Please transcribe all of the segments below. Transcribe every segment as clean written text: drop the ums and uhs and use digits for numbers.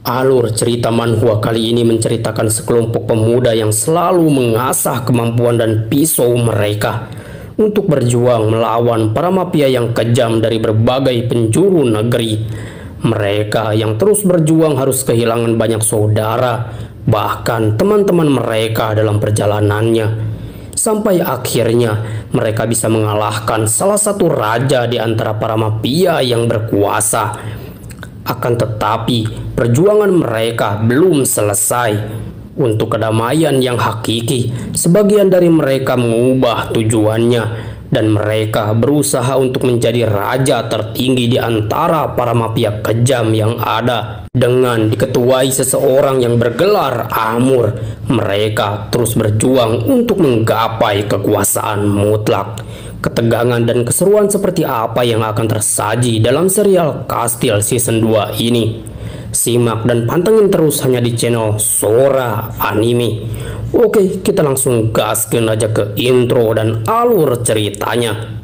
Alur cerita manhwa kali ini menceritakan sekelompok pemuda yang selalu mengasah kemampuan dan pisau mereka untuk berjuang melawan para mafia yang kejam dari berbagai penjuru negeri. Mereka yang terus berjuang harus kehilangan banyak saudara, bahkan teman-teman mereka dalam perjalanannya. Sampai akhirnya mereka bisa mengalahkan salah satu raja di antara para mafia yang berkuasa. Akan tetapi, perjuangan mereka belum selesai. Untuk kedamaian yang hakiki, sebagian dari mereka mengubah tujuannya dan mereka berusaha untuk menjadi raja tertinggi di antara para mafia kejam yang ada. Dengan diketuai seseorang yang bergelar Amur, mereka terus berjuang untuk menggapai kekuasaan mutlak. Ketegangan dan keseruan seperti apa yang akan tersaji dalam serial Kastil Season 2 ini? Simak dan pantengin terus hanya di channel Sora Anime. Oke, kita langsung gaskan aja ke intro dan alur ceritanya.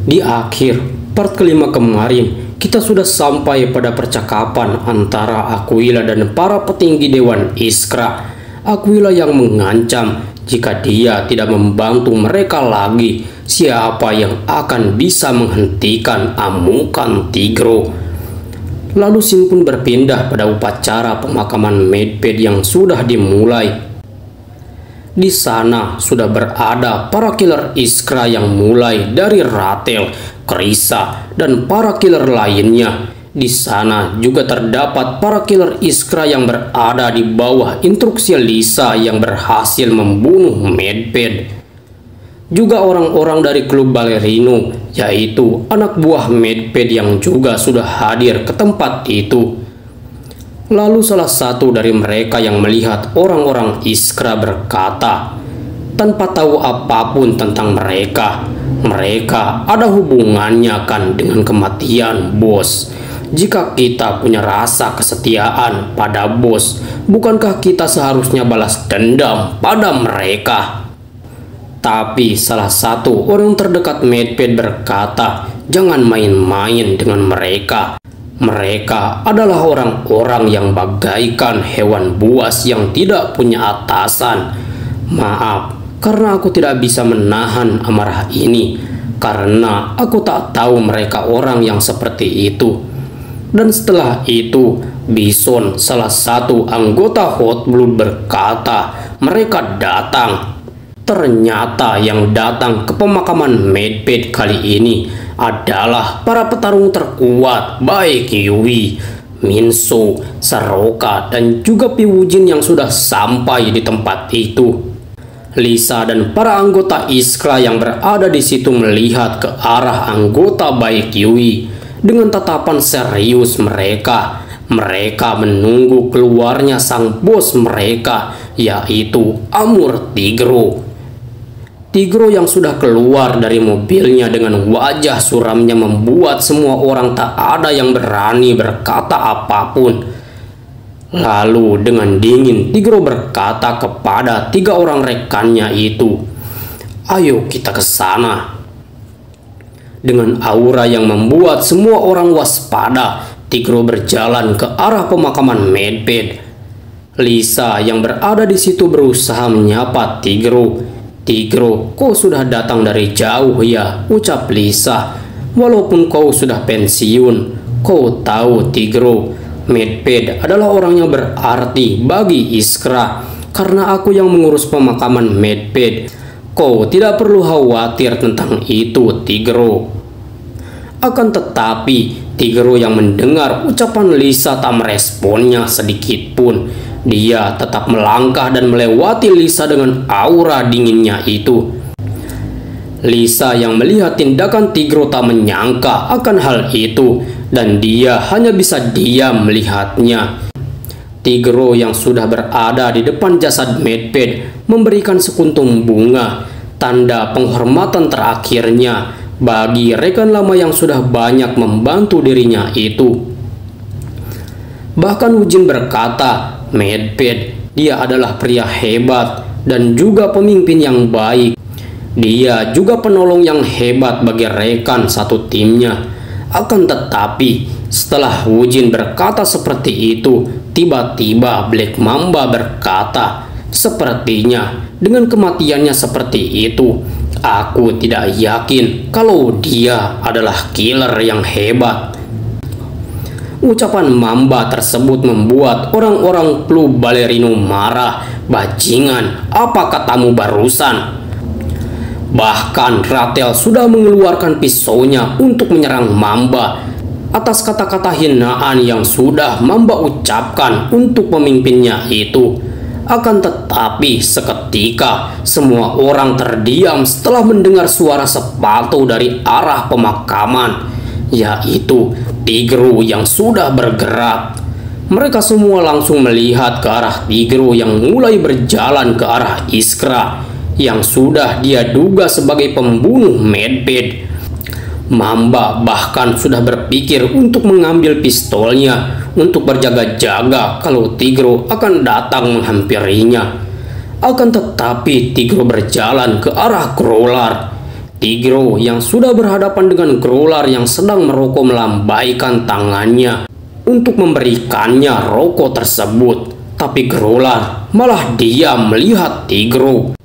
Di akhir part kelima kemarin, kita sudah sampai pada percakapan antara Aquila dan para petinggi Dewan Iskra. Aquila yang mengancam jika dia tidak membantu mereka lagi, siapa yang akan bisa menghentikan amukan Tigro. Lalu Shin pun berpindah pada upacara pemakaman Medped yang sudah dimulai. Di sana sudah berada para killer Iskra yang mulai dari Ratel, Krisa, dan para killer lainnya. Di sana juga terdapat para killer Iskra yang berada di bawah instruksi Lisa yang berhasil membunuh Medped. Juga orang-orang dari klub Ballerino, yaitu anak buah Medped yang juga sudah hadir ke tempat itu. Lalu salah satu dari mereka yang melihat orang-orang Iskra berkata, tanpa tahu apapun tentang mereka, mereka ada hubungannya kan dengan kematian bos. Jika kita punya rasa kesetiaan pada bos, bukankah kita seharusnya balas dendam pada mereka? Tapi salah satu orang terdekat Medped berkata, jangan main-main dengan mereka. Mereka adalah orang-orang yang bagaikan hewan buas yang tidak punya atasan. Maaf, karena aku tidak bisa menahan amarah ini, karena aku tak tahu mereka orang yang seperti itu. Dan setelah itu, Bison, salah satu anggota Hot Blood berkata, mereka datang. Ternyata yang datang ke pemakaman Medped kali ini adalah para petarung terkuat baik Yui, Minso, Saroka, dan juga Piwujin yang sudah sampai di tempat itu. Lisa dan para anggota Iskra yang berada di situ melihat ke arah anggota baik Yui dengan tatapan serius mereka. Mereka menunggu keluarnya sang bos mereka, yaitu Amur Tigro. Tigro yang sudah keluar dari mobilnya dengan wajah suramnya membuat semua orang tak ada yang berani berkata apapun. Lalu dengan dingin Tigro berkata kepada 3 orang rekannya itu, ayo kita ke sana. Dengan aura yang membuat semua orang waspada, Tigro berjalan ke arah pemakaman Medped. Lisa yang berada di situ berusaha menyapa Tigro. Tigro, kau sudah datang dari jauh ya, ucap Lisa. Walaupun kau sudah pensiun, kau tahu Tigro, Medped adalah orang yang berarti bagi Iskra. Karena aku yang mengurus pemakaman Medped, kau tidak perlu khawatir tentang itu, Tigro. Akan tetapi, Tigro yang mendengar ucapan Lisa tak meresponnya sedikit pun. Dia tetap melangkah dan melewati Lisa dengan aura dinginnya itu. Lisa yang melihat tindakan Tigro tak menyangka akan hal itu, dan dia hanya bisa diam melihatnya. Tigro yang sudah berada di depan jasad Medped memberikan sekuntum bunga, tanda penghormatan terakhirnya bagi rekan lama yang sudah banyak membantu dirinya itu. Bahkan Wujin berkata, Medved, dia adalah pria hebat dan juga pemimpin yang baik. Dia juga penolong yang hebat bagi rekan satu timnya. Akan tetapi, setelah Wujin berkata seperti itu, tiba-tiba Black Mamba berkata, sepertinya dengan kematiannya seperti itu, aku tidak yakin kalau dia adalah killer yang hebat. Ucapan Mamba tersebut membuat orang-orang klub Ballerino marah. Bajingan, apa katamu barusan? Bahkan Ratel sudah mengeluarkan pisaunya untuk menyerang Mamba atas kata-kata hinaan yang sudah Mamba ucapkan untuk pemimpinnya itu. Akan tetapi seketika semua orang terdiam setelah mendengar suara sepatu dari arah pemakaman, yaitu Tigro yang sudah bergerak. Mereka semua langsung melihat ke arah Tigro yang mulai berjalan ke arah Iskra yang sudah dia duga sebagai pembunuh Medved. Mamba bahkan sudah berpikir untuk mengambil pistolnya untuk berjaga-jaga kalau Tigro akan datang menghampirinya. Akan tetapi Tigro berjalan ke arah Growlar. Tigro yang sudah berhadapan dengan Growlar yang sedang merokok melambaikan tangannya untuk memberikannya rokok tersebut. Tapi Growlar malah diam melihat Tigro.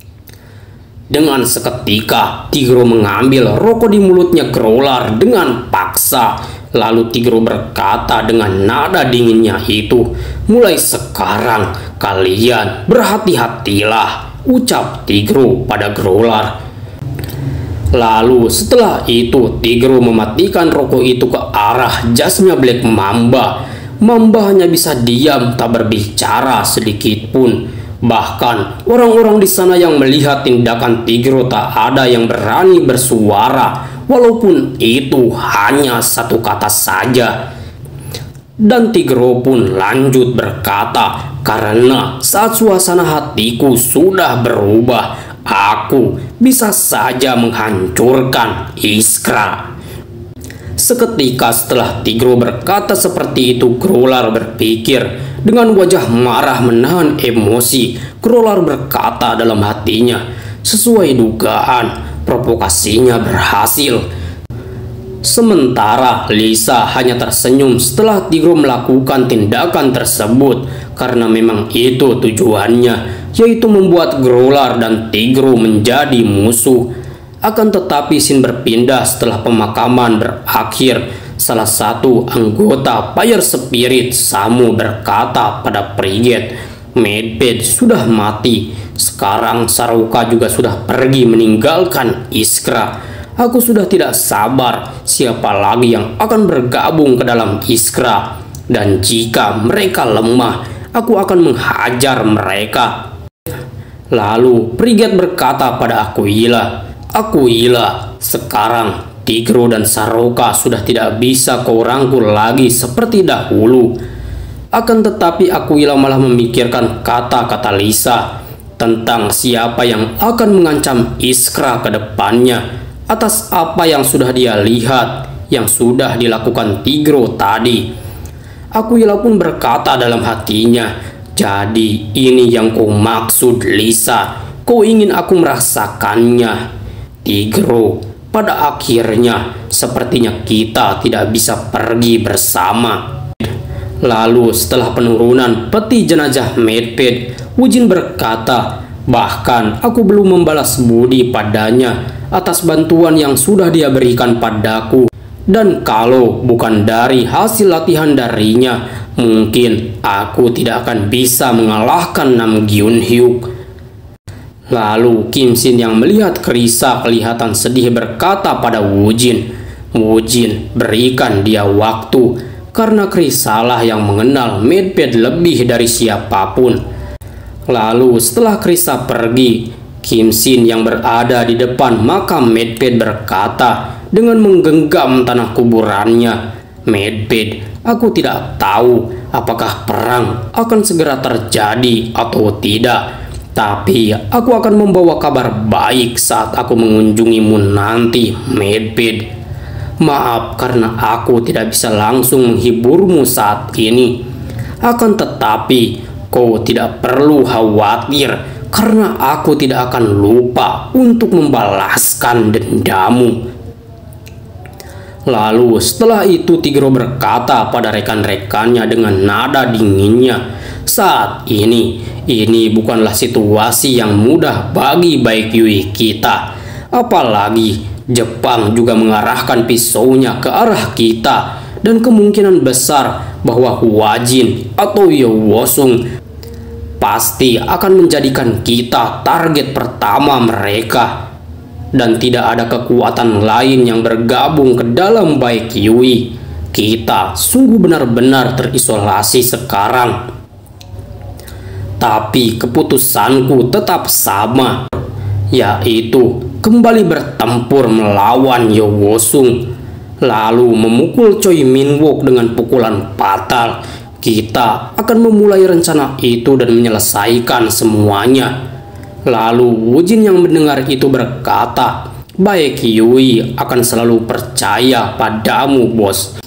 Dengan seketika Tigro mengambil rokok di mulutnya Growlar dengan paksa. Lalu Tigro berkata dengan nada dinginnya itu, mulai sekarang kalian berhati-hatilah, ucap Tigro pada Growlar. Lalu setelah itu Tigro mematikan rokok itu ke arah jasnya Black Mamba. Mamba hanya bisa diam tak berbicara sedikit pun. Bahkan orang-orang di sana yang melihat tindakan Tigro tak ada yang berani bersuara, walaupun itu hanya satu kata saja. Dan Tigro pun lanjut berkata, karena saat suasana hatiku sudah berubah, aku bisa saja menghancurkan Iskra. Seketika setelah Tigro berkata seperti itu, Growlar berpikir. Dengan wajah marah menahan emosi, Growlar berkata dalam hatinya, sesuai dugaan, provokasinya berhasil. Sementara Lisa hanya tersenyum setelah Tigro melakukan tindakan tersebut, karena memang itu tujuannya, yaitu membuat Growlar dan Tigro menjadi musuh. Akan tetapi scene berpindah setelah pemakaman berakhir. Salah satu anggota Fire Spirit Samu berkata pada Frigate, Medved sudah mati. Sekarang Saruka juga sudah pergi meninggalkan Iskra. Aku sudah tidak sabar siapa lagi yang akan bergabung ke dalam Iskra. Dan jika mereka lemah, aku akan menghajar mereka. Lalu Frigate berkata pada Aquila, Aquila, sekarang Tigro dan Saruka sudah tidak bisa kau rangkul lagi seperti dahulu. Akan tetapi Aquila malah memikirkan kata-kata Lisa tentang siapa yang akan mengancam Iskra ke depannya atas apa yang sudah dia lihat, yang sudah dilakukan Tigro tadi. Aquila pun berkata dalam hatinya, jadi ini yang kau maksud Lisa, kau ingin aku merasakannya. Tigro, pada akhirnya sepertinya kita tidak bisa pergi bersama. Lalu setelah penurunan peti jenazah Medved, Wujin berkata, bahkan aku belum membalas budi padanya atas bantuan yang sudah dia berikan padaku. Dan kalau bukan dari hasil latihan darinya, mungkin aku tidak akan bisa mengalahkan Nam Gyun Hyuk. Lalu Kim Shin yang melihat Krisa kelihatan sedih berkata pada Wujin, Wujin, berikan dia waktu, karena Krisa lah yang mengenal Medved lebih dari siapapun. Lalu setelah Krisa pergi, Kim Shin yang berada di depan makam Medved berkata dengan menggenggam tanah kuburannya, Medved, aku tidak tahu apakah perang akan segera terjadi atau tidak. Tapi aku akan membawa kabar baik saat aku mengunjungimu nanti, Medbed. Maaf karena aku tidak bisa langsung menghiburmu saat ini. Akan tetapi, kau tidak perlu khawatir karena aku tidak akan lupa untuk membalaskan dendamu. Lalu setelah itu Tigro berkata pada rekan-rekannya dengan nada dinginnya, "Saat ini bukanlah situasi yang mudah bagi Baek Yui kita. Apalagi Jepang juga mengarahkan pisaunya ke arah kita, dan kemungkinan besar bahwa Huajin atau Yowosung pasti akan menjadikan kita target pertama mereka. Dan tidak ada kekuatan lain yang bergabung ke dalam Baek Yui. Kita sungguh benar-benar terisolasi sekarang. Tapi keputusanku tetap sama, yaitu kembali bertempur melawan Yowosung, lalu memukul Choi Min-wook dengan pukulan fatal. Kita akan memulai rencana itu dan menyelesaikan semuanya." Lalu Wujin yang mendengar itu berkata, "Baek Yui akan selalu percaya padamu, bos.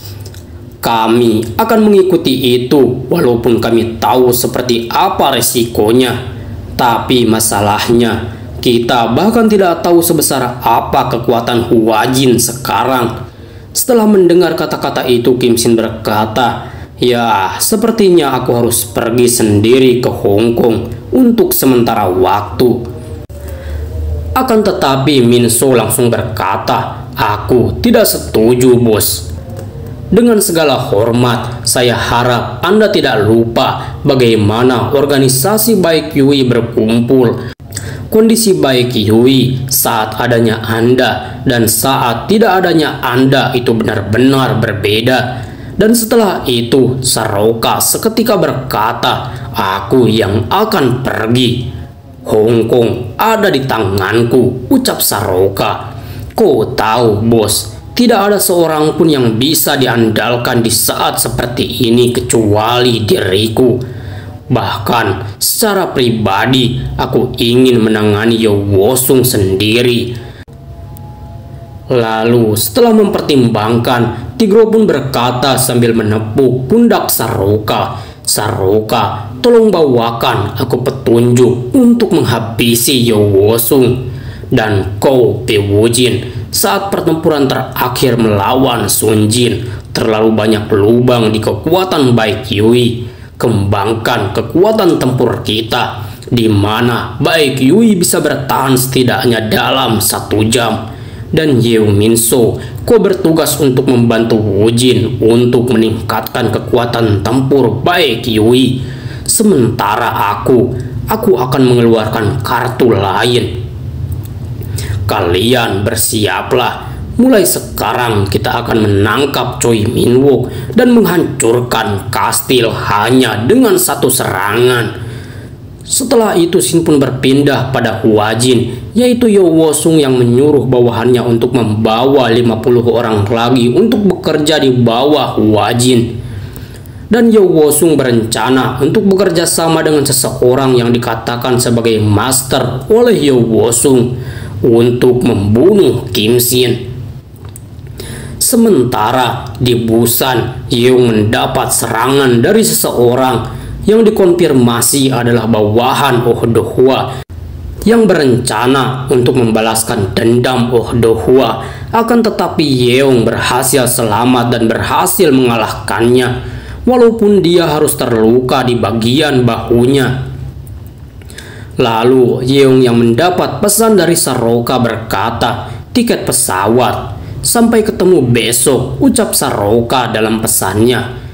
Kami akan mengikuti itu walaupun kami tahu seperti apa resikonya. Tapi masalahnya, kita bahkan tidak tahu sebesar apa kekuatan Huajin sekarang." Setelah mendengar kata-kata itu, Kim Shin berkata, "Ya, sepertinya aku harus pergi sendiri ke Hong Kong untuk sementara waktu." Akan tetapi Min So langsung berkata, "Aku tidak setuju, bos. Dengan segala hormat, saya harap Anda tidak lupa bagaimana organisasi Baek Yui berkumpul. Kondisi Baek Yui saat adanya Anda dan saat tidak adanya Anda itu benar-benar berbeda." Dan setelah itu Saroka seketika berkata, "Aku yang akan pergi. Hong Kong ada di tanganku," ucap Saroka. "Kau tahu, bos, tidak ada seorang pun yang bisa diandalkan di saat seperti ini kecuali diriku. Bahkan secara pribadi aku ingin menangani Yowosung sendiri." Lalu setelah mempertimbangkan, Tigro pun berkata sambil menepuk pundak Saroka, "Saroka, tolong bawakan aku petunjuk untuk menghabisi Yowosung. Dan kau, Wujin, saat pertempuran terakhir melawan Sun Jin, terlalu banyak lubang di kekuatan Baek Yui. Kembangkan kekuatan tempur kita, di mana Baek Yui bisa bertahan setidaknya dalam 1 jam. Dan Yeo Min So, kau bertugas untuk membantu Wujin untuk meningkatkan kekuatan tempur Baek Yui. Sementara aku akan mengeluarkan kartu lain. Kalian bersiaplah. Mulai sekarang kita akan menangkap Choi Min-wook dan menghancurkan kastil hanya dengan 1 serangan." Setelah itu Shin pun berpindah pada Huajin, yaitu Yowosung yang menyuruh bawahannya untuk membawa 50 orang lagi untuk bekerja di bawah Huajin. Dan Yowosung berencana untuk bekerja sama dengan seseorang yang dikatakan sebagai master oleh Yowosung untuk membunuh Kim Shin. Sementara di Busan, Yeong mendapat serangan dari seseorang yang dikonfirmasi adalah bawahan Oh Do-hwa yang berencana untuk membalaskan dendam Oh Do-hwa. Akan tetapi Yeong berhasil selamat dan berhasil mengalahkannya, walaupun dia harus terluka di bagian bahunya. Lalu Yeong yang mendapat pesan dari Saroka berkata, "Tiket pesawat. Sampai ketemu besok," ucap Saroka dalam pesannya.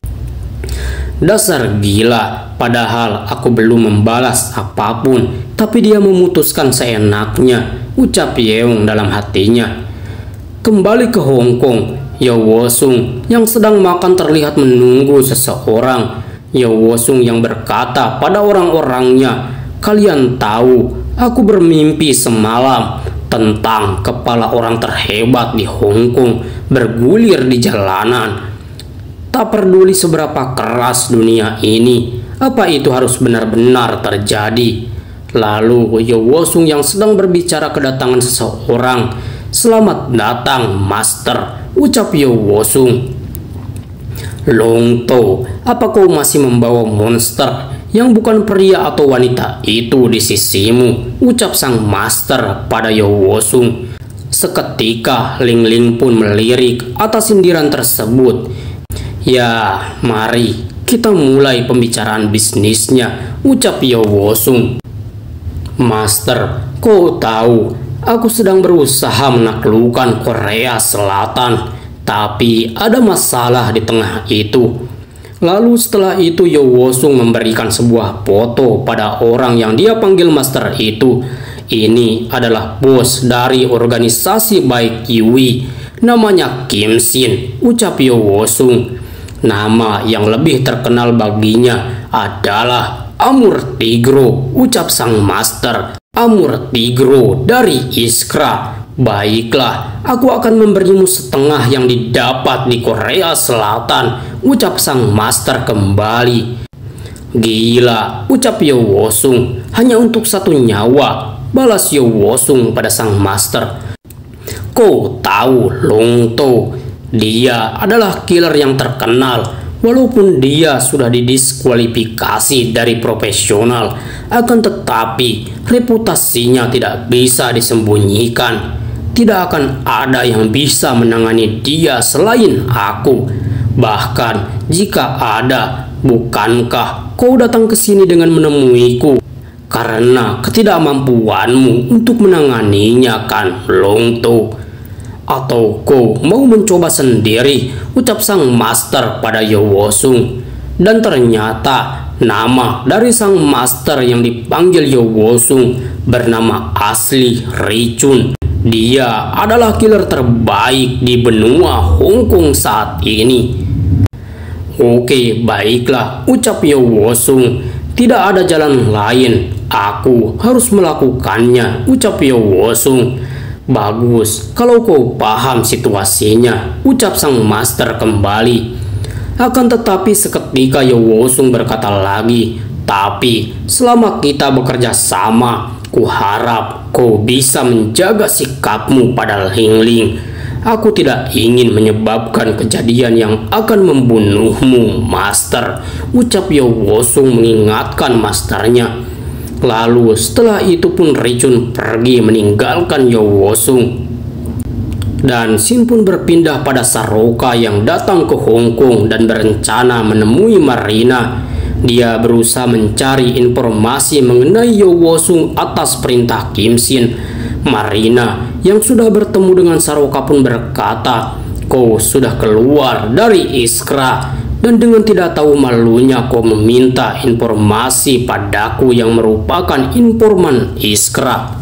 "Dasar gila, padahal aku belum membalas apapun, tapi dia memutuskan seenaknya," ucap Yeong dalam hatinya. Kembali ke Hong Kong, Yowosung yang sedang makan terlihat menunggu seseorang. Yowosung yang berkata pada orang-orangnya, "Kalian tahu, aku bermimpi semalam tentang kepala orang terhebat di Hong Kong bergulir di jalanan. Tak peduli seberapa keras dunia ini, apa itu harus benar-benar terjadi?" Lalu Yo Wosung yang sedang berbicara kedatangan seseorang. "Selamat datang, Master," ucap Yo Wosung. "Long To, apa kau masih membawa monster yang bukan pria atau wanita itu di sisimu?" ucap sang Master pada Yo Wosung. Seketika Ling Ling pun melirik atas sindiran tersebut. "Ya, mari kita mulai pembicaraan bisnisnya," ucap Yo Wosung. "Master, kau tahu aku sedang berusaha menaklukkan Korea Selatan, tapi ada masalah di tengah itu." Lalu setelah itu Yo Wosung memberikan sebuah foto pada orang yang dia panggil Master itu. "Ini adalah bos dari organisasi baik Yui, namanya Kim Shin," ucap Yo Wosung. "Nama yang lebih terkenal baginya adalah Amur Tigro," ucap sang Master. "Amur Tigro dari Iskra. Baiklah, aku akan memberimu setengah yang didapat di Korea Selatan," ucap sang Master kembali. "Gila," ucap Yo Wosung. "Hanya untuk satu nyawa," balas Yo Wosung pada sang Master. "Kau tahu Long To, dia adalah killer yang terkenal. Walaupun dia sudah didiskualifikasi dari profesional, akan tetapi reputasinya tidak bisa disembunyikan. Tidak akan ada yang bisa menangani dia selain aku. Bahkan jika ada, bukankah kau datang ke sini dengan menemuiku karena ketidakmampuanmu untuk menanganinya, kan, Long To? Atau kau mau mencoba sendiri?" ucap sang Master pada Yo Wosung. Dan ternyata nama dari sang Master yang dipanggil Yo Wosung bernama asli Ri Chun. Dia adalah killer terbaik di benua Hong Kong saat ini. "Oke, baiklah," ucap Yo Wosung. "Tidak ada jalan lain. Aku harus melakukannya," ucap Yo Wosung. "Bagus, kalau kau paham situasinya," ucap sang Master kembali. Akan tetapi seketika Yo Wosung berkata lagi, "Tapi selama kita bekerja sama, kuharap kau bisa menjaga sikapmu pada Ling Ling. Aku tidak ingin menyebabkan kejadian yang akan membunuhmu, Master," ucap Yo Wosung mengingatkan Masternya. Lalu setelah itu pun Ri Chun pergi meninggalkan Yo Wosung. Dan Shin pun berpindah pada Saroka yang datang ke Hong Kong dan berencana menemui Marina. Dia berusaha mencari informasi mengenai Yo Wosung atas perintah Kim Shin. Marina yang sudah bertemu dengan Saroka pun berkata, "Kau sudah keluar dari Iskra, dan dengan tidak tahu malunya kau meminta informasi padaku yang merupakan informan Iskra."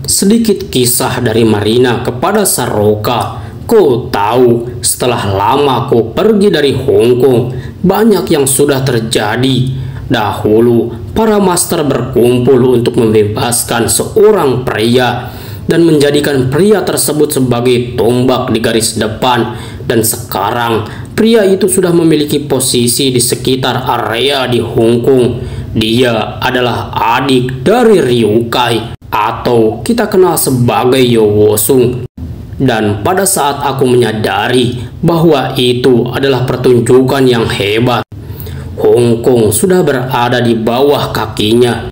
Sedikit kisah dari Marina kepada Saroka. "Kau tahu, setelah lama kau pergi dari Hong Kong, banyak yang sudah terjadi. Dahulu, para master berkumpul untuk membebaskan seorang pria dan menjadikan pria tersebut sebagai tombak di garis depan. Dan sekarang, pria itu sudah memiliki posisi di sekitar area di Hong Kong. Dia adalah adik dari Ryu Kai, atau kita kenal sebagai Yo Wosung. Dan pada saat aku menyadari bahwa itu adalah pertunjukan yang hebat, Hong Kong sudah berada di bawah kakinya.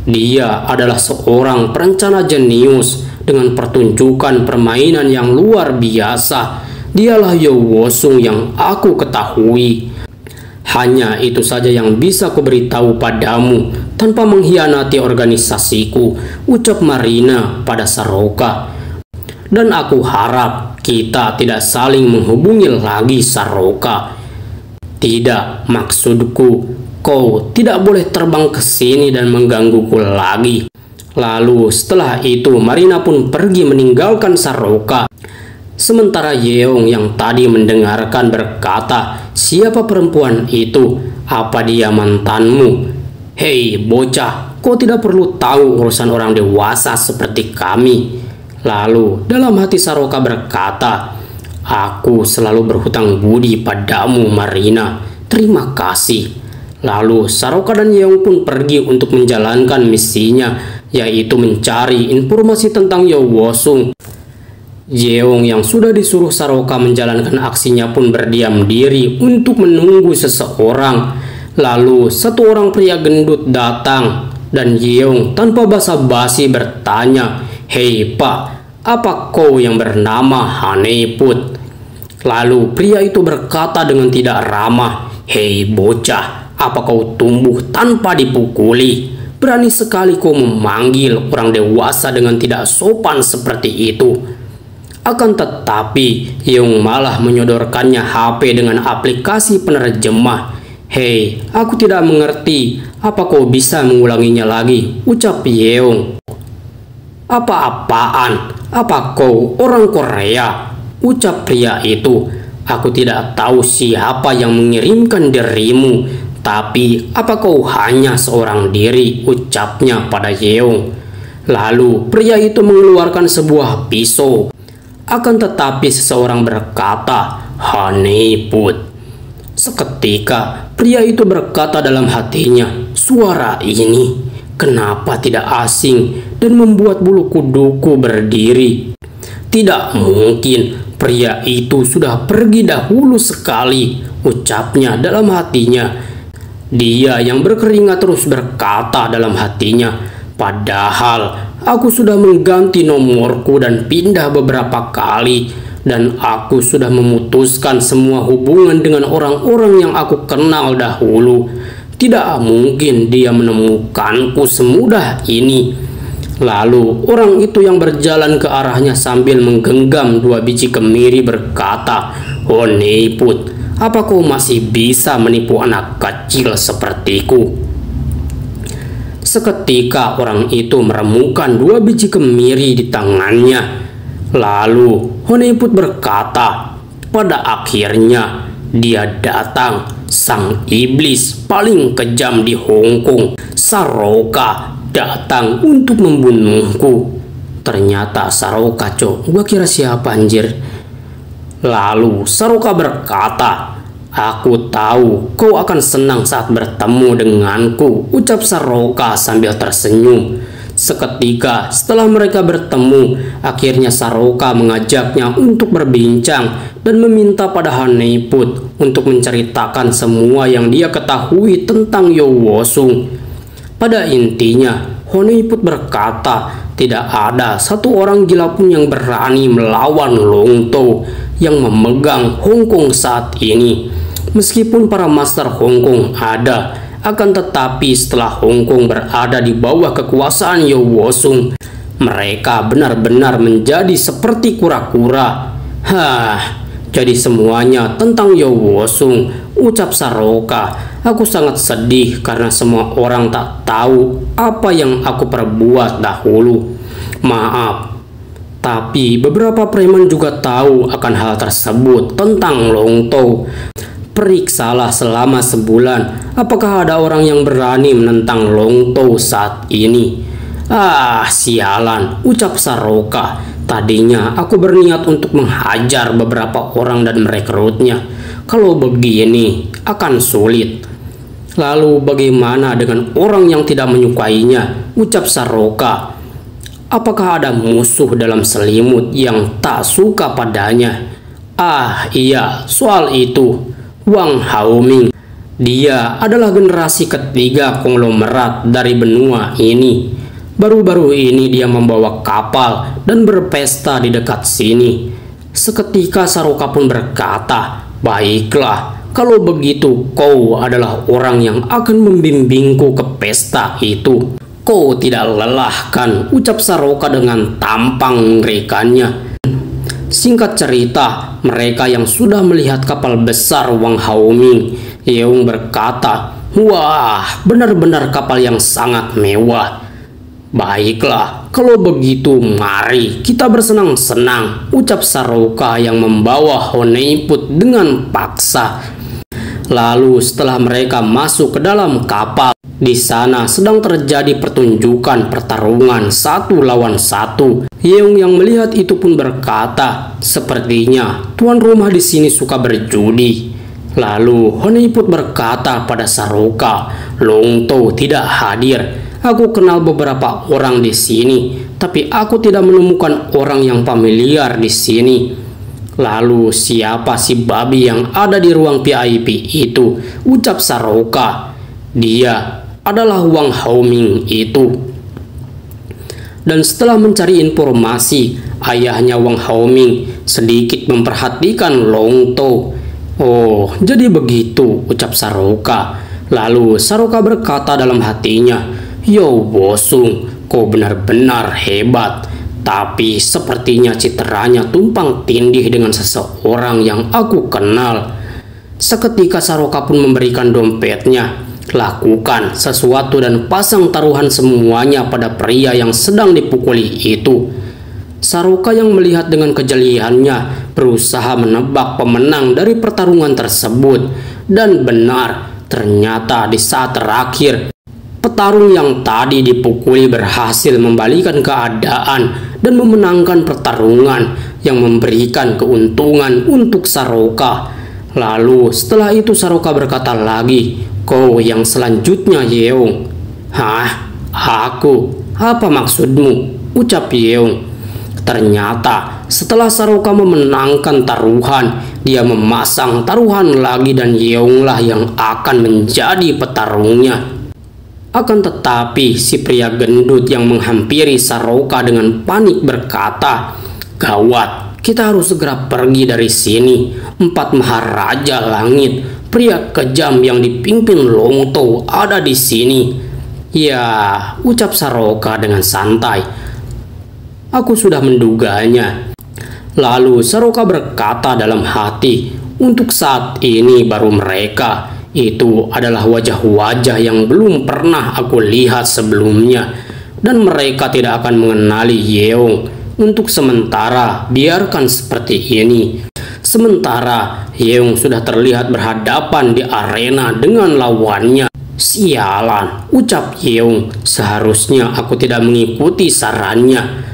Dia adalah seorang perencana jenius dengan pertunjukan permainan yang luar biasa. Dialah Yo Wosung yang aku ketahui. Hanya itu saja yang bisa kuberitahu padamu tanpa mengkhianati organisasiku," ucap Marina pada Saroka. "Dan aku harap kita tidak saling menghubungi lagi, Saroka." "Tidak, maksudku, kau tidak boleh terbang ke sini dan menggangguku lagi." Lalu setelah itu Marina pun pergi meninggalkan Saroka. Sementara Yeong yang tadi mendengarkan berkata, "Siapa perempuan itu? Apa dia mantanmu?" "Hei bocah, kau tidak perlu tahu urusan orang dewasa seperti kami." Lalu dalam hati Saroka berkata, "Aku selalu berhutang budi padamu, Marina. Terima kasih." Lalu Saroka dan Yeong pun pergi untuk menjalankan misinya, yaitu mencari informasi tentang Yo Wosung. Yeong yang sudah disuruh Saroka menjalankan aksinya pun berdiam diri untuk menunggu seseorang. Lalu satu orang pria gendut datang dan Yeong tanpa basa-basi bertanya, "Hei Pak, apa kau yang bernama Haneput?" Lalu pria itu berkata dengan tidak ramah, "Hei bocah, apa kau tumbuh tanpa dipukuli? Berani sekali kau memanggil orang dewasa dengan tidak sopan seperti itu." Akan tetapi, Yeong malah menyodorkannya HP dengan aplikasi penerjemah. "Hei, aku tidak mengerti. Apa kau bisa mengulanginya lagi?" ucap Yeong. "Apa-apaan? Apa kau orang Korea?" ucap pria itu. "Aku tidak tahu siapa yang mengirimkan dirimu, tapi apa kau hanya seorang diri?" ucapnya pada Yeong. Lalu pria itu mengeluarkan sebuah pisau. Akan tetapi seseorang berkata, "Haneput." Seketika pria itu berkata dalam hatinya, "Suara ini kenapa tidak asing dan membuat bulu kuduku berdiri? Tidak mungkin, pria itu sudah pergi dahulu sekali," ucapnya dalam hatinya. Dia yang berkeringat terus berkata dalam hatinya, "Padahal aku sudah mengganti nomorku dan pindah beberapa kali, dan aku sudah memutuskan semua hubungan dengan orang-orang yang aku kenal dahulu. Tidak mungkin dia menemukanku semudah ini." Lalu orang itu yang berjalan ke arahnya sambil menggenggam 2 biji kemiri berkata, "Haneput, apa kau masih bisa menipu anak kecil sepertiku?" Seketika orang itu meremukan 2 biji kemiri di tangannya. Lalu Haneput berkata, "Pada akhirnya dia datang, sang iblis paling kejam di Hong Kong. Saroka datang untuk membunuhku." Ternyata Saroka, cok. Gua kira siapa anjir. Lalu Saroka berkata, "Aku tahu kau akan senang saat bertemu denganku," ucap Saroka sambil tersenyum. Seketika setelah mereka bertemu, akhirnya Saroka mengajaknya untuk berbincang dan meminta pada Haneput untuk menceritakan semua yang dia ketahui tentang Yo Wosung. Pada intinya, Haneput berkata tidak ada satu orang gila pun yang berani melawan Long To yang memegang Hong Kong saat ini. Meskipun para master Hong Kong ada, akan tetapi setelah Hong Kong berada di bawah kekuasaan Yo Wosung, mereka benar-benar menjadi seperti kura-kura. Jadi semuanya tentang Yo Wosung, ucap Saroka. "Aku sangat sedih karena semua orang tak tahu apa yang aku perbuat dahulu. Maaf. Tapi beberapa preman juga tahu akan hal tersebut tentang Long To. Periksalah selama sebulan apakah ada orang yang berani menentang Long To saat ini." Sialan, ucap Saroka. "Tadinya aku berniat untuk menghajar beberapa orang dan merekrutnya. Kalau begini akan sulit." "Lalu bagaimana dengan orang yang tidak menyukainya?" ucap Saroka. "Apakah ada musuh dalam selimut yang tak suka padanya?" Iya, soal itu. Wang Haoming. Dia adalah generasi ketiga konglomerat dari benua ini. Baru-baru ini dia membawa kapal dan berpesta di dekat sini." Seketika Saroka pun berkata, "Baiklah, kalau begitu kau adalah orang yang akan membimbingku ke pesta itu." "Kau tidak lelah kan?" ucap Saroka dengan tampang mengerikannya. Singkat cerita, mereka yang sudah melihat kapal besar Wang Haoming, Yeong berkata, "Wah, benar-benar kapal yang sangat mewah." "Baiklah, kalau begitu mari kita bersenang-senang," ucap Saroka yang membawa Haneput dengan paksa. Lalu setelah mereka masuk ke dalam kapal, di sana sedang terjadi pertunjukan pertarungan 1 lawan 1. Yeong yang melihat itu pun berkata, "Sepertinya tuan rumah di sini suka berjudi." Lalu Honeypot berkata pada Saroka, "Long To tidak hadir. Aku kenal beberapa orang di sini, tapi aku tidak menemukan orang yang familiar di sini." "Lalu siapa si babi yang ada di ruang VIP itu?" ucap Saroka. "Dia adalah Wang Haoming itu." Dan setelah mencari informasi, ayahnya Wang Haoming sedikit memperhatikan Long To. "Oh, jadi begitu," ucap Saroka. Lalu Saroka berkata dalam hatinya, "Yo Bosung, kau benar-benar hebat. Tapi sepertinya citranya tumpang tindih dengan seseorang yang aku kenal." Seketika Saroka pun memberikan dompetnya. "Lakukan sesuatu dan pasang taruhan semuanya pada pria yang sedang dipukuli itu." Saroka yang melihat dengan kejeliannya berusaha menebak pemenang dari pertarungan tersebut. Dan benar, ternyata di saat terakhir, petarung yang tadi dipukuli berhasil membalikan keadaan dan memenangkan pertarungan yang memberikan keuntungan untuk Saroka. Lalu setelah itu Saroka berkata lagi, "Kau yang selanjutnya, Yeong." "Hah? Aku? Apa maksudmu?" ucap Yeong. Ternyata setelah Saroka memenangkan taruhan, dia memasang taruhan lagi dan Yeonglah yang akan menjadi petarungnya. Akan tetapi si pria gendut yang menghampiri Saroka dengan panik berkata, "Gawat, kita harus segera pergi dari sini. 4 maharaja langit, pria kejam yang dipimpin Long To ada di sini." "Ya," ucap Saroka dengan santai, "aku sudah menduganya." Lalu Saroka berkata dalam hati, "Untuk saat ini baru mereka. Itu adalah wajah-wajah yang belum pernah aku lihat sebelumnya. Dan mereka tidak akan mengenali Yeong. Untuk sementara, biarkan seperti ini." Sementara Yeong sudah terlihat berhadapan di arena dengan lawannya. "Sialan," ucap Yeong, "seharusnya aku tidak mengikuti sarannya.